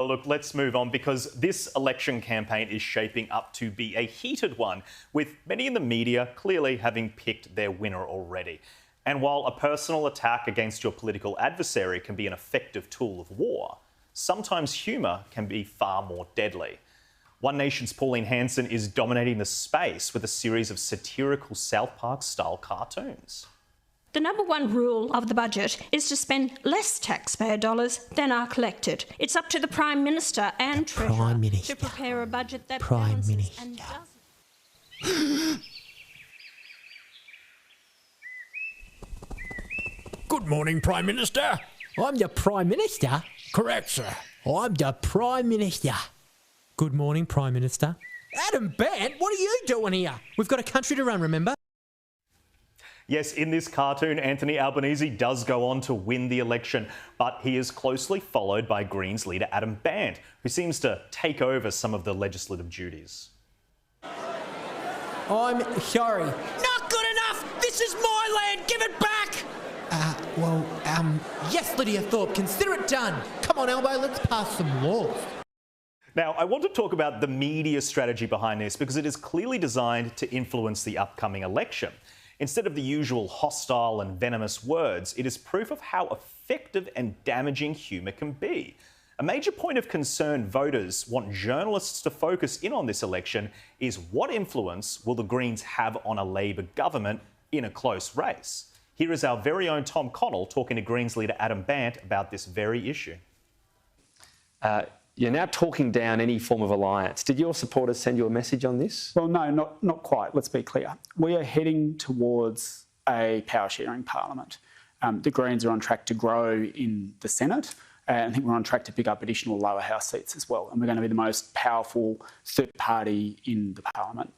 Well, look, let's move on because this election campaign is shaping up to be a heated one, with many in the media clearly having picked their winner already. And while a personal attack against your political adversary can be an effective tool of war, sometimes humour can be far more deadly. One Nation's Pauline Hanson is dominating the space with a series of satirical South Park-style cartoons. The number one rule of the budget is to spend less taxpayer dollars than are collected. It's up to the Prime Minister and Treasurer to prepare a budget that balances and doesn't. Good morning, Prime Minister. I'm the Prime Minister? Correct, sir. I'm the Prime Minister. Good morning, Prime Minister. Adam Bant, what are you doing here? We've got a country to run, remember? Yes, in this cartoon, Anthony Albanese does go on to win the election, but he is closely followed by Greens leader Adam Bant, who seems to take over some of the legislative duties. I'm sorry. Not good enough! This is my land! Give it back! Yes, Lydia Thorpe, consider it done. Come on, Albo, let's pass some laws. Now, I want to talk about the media strategy behind this because it is clearly designed to influence the upcoming election. Instead of the usual hostile and venomous words, it is proof of how effective and damaging humour can be. A major point of concern voters want journalists to focus in on this election is what influence will the Greens have on a Labor government in a close race? Here is our very own Tom Connell talking to Greens leader Adam Bant about this very issue. You're now talking down any form of alliance. Did your supporters send you a message on this? Well, no, not quite. Let's be clear. We are heading towards a power-sharing parliament. The Greens are on track to grow in the Senate. And I think we're on track to pick up additional lower house seats as well. And we're going to be the most powerful third party in the parliament.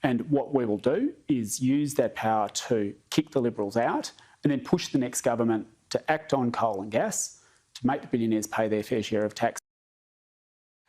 And what we will do is use that power to kick the Liberals out and then push the next government to act on coal and gas to make the billionaires pay their fair share of tax.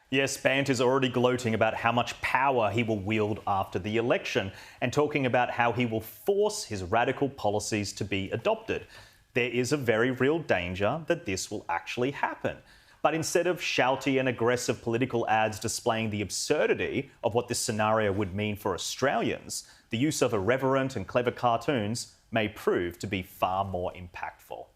Yes, Bant is already gloating about how much power he will wield after the election and talking about how he will force his radical policies to be adopted. There is a very real danger that this will actually happen. But instead of shouty and aggressive political ads displaying the absurdity of what this scenario would mean for Australians, the use of irreverent and clever cartoons may prove to be far more impactful.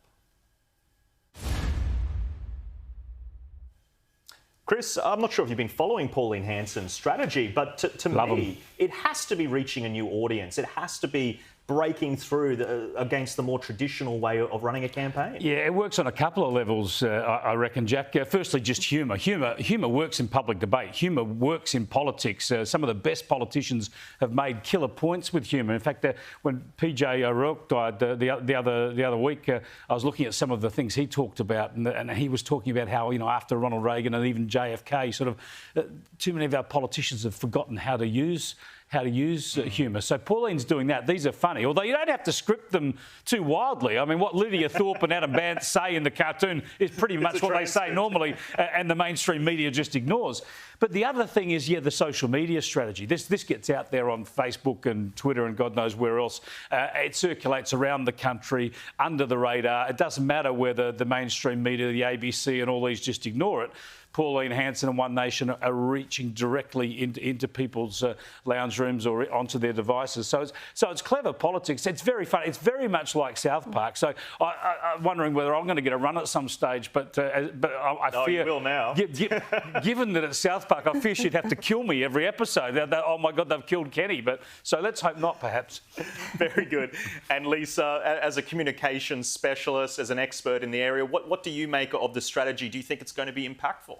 Chris, I'm not sure if you've been following Pauline Hanson's strategy, but to me, it has to be reaching a new audience. It has to be breaking through against the more traditional way of running a campaign. Yeah, it works on a couple of levels, I reckon, Jack. Firstly, just humour. Humour works in public debate. Humour works in politics. Some of the best politicians have made killer points with humour. In fact, when PJ O'Rourke died the other week, I was looking at some of the things he talked about, and he was talking about how, you know, after Ronald Reagan and even JFK, sort of too many of our politicians have forgotten how to use humour. So Pauline's doing that. These are funny, although you don't have to script them too wildly. I mean, what Lydia Thorpe and Adam Bant say in the cartoon is pretty much what they say normally, and the mainstream media just ignores. But the other thing is, the social media strategy. This gets out there on Facebook and Twitter and God knows where else. It circulates around the country under the radar. It doesn't matter whether the mainstream media, the ABC and all these just ignore it. Pauline Hanson and One Nation are reaching directly into people's lounge rooms or onto their devices. So it's clever politics. It's very fun. It's very much like South Park. So I'm wondering whether I'm going to get a run at some stage. But I fear you will now. Given that it's South Park, I fear she'd have to kill me every episode. Oh my God, they've killed Kenny. But so let's hope not, perhaps. Very good. And Lisa, as a communications specialist, as an expert in the area, what do you make of the strategy? Do you think it's going to be impactful?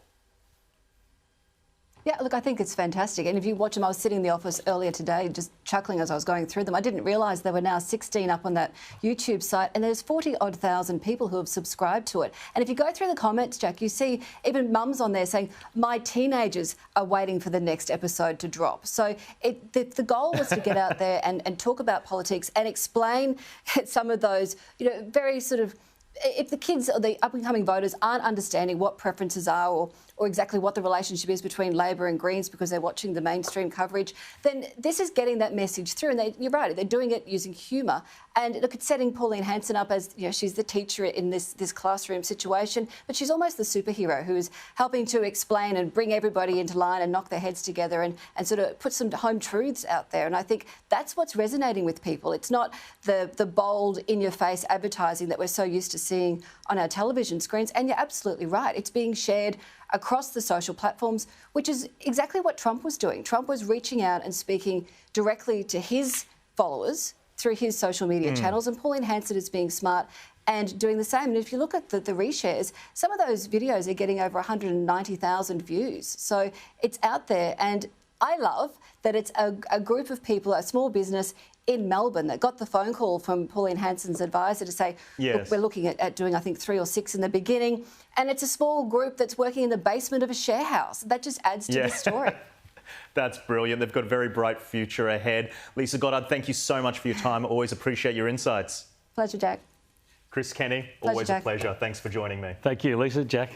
Yeah, look, I think it's fantastic. And if you watch them, I was sitting in the office earlier today just chuckling as I was going through them. I didn't realise there were now 16 up on that YouTube site, and there's 40-odd thousand people who have subscribed to it. And if you go through the comments, Jack, you see even mums on there saying, my teenagers are waiting for the next episode to drop. So the goal was to get out there and talk about politics and explain some of those, very sort of, if the kids or the up-and-coming voters aren't understanding what preferences are or or exactly what the relationship is between Labor and Greens because they're watching the mainstream coverage, then this is getting that message through. And you're right, they're doing it using humour. And look, it's setting Pauline Hanson up as, she's the teacher in this classroom situation, but she's almost the superhero who is helping to explain and bring everybody into line and knock their heads together and sort of put some home truths out there. And I think that's what's resonating with people. It's not the bold, in-your-face advertising that we're so used to seeing on our television screens. And you're absolutely right. It's being shared across the social platforms, which is exactly what Trump was doing. Trump was reaching out and speaking directly to his followers through his social media channels, and Pauline Hanson is being smart and doing the same. And if you look at the reshares, some of those videos are getting over 190,000 views. So it's out there, and I love that it's a group of people, a small business in Melbourne that got the phone call from Pauline Hanson's advisor to say, look, we're looking at doing, I think, 3 or 6 in the beginning. And it's a small group that's working in the basement of a share house. That just adds to the story. That's brilliant. They've got a very bright future ahead. Lisa Goddard, thank you so much for your time. I always appreciate your insights. Pleasure, Jack. Chris Kenny, Pleasure, always Jack. a pleasure. Thanks for joining me. Thank you, Lisa. Jack.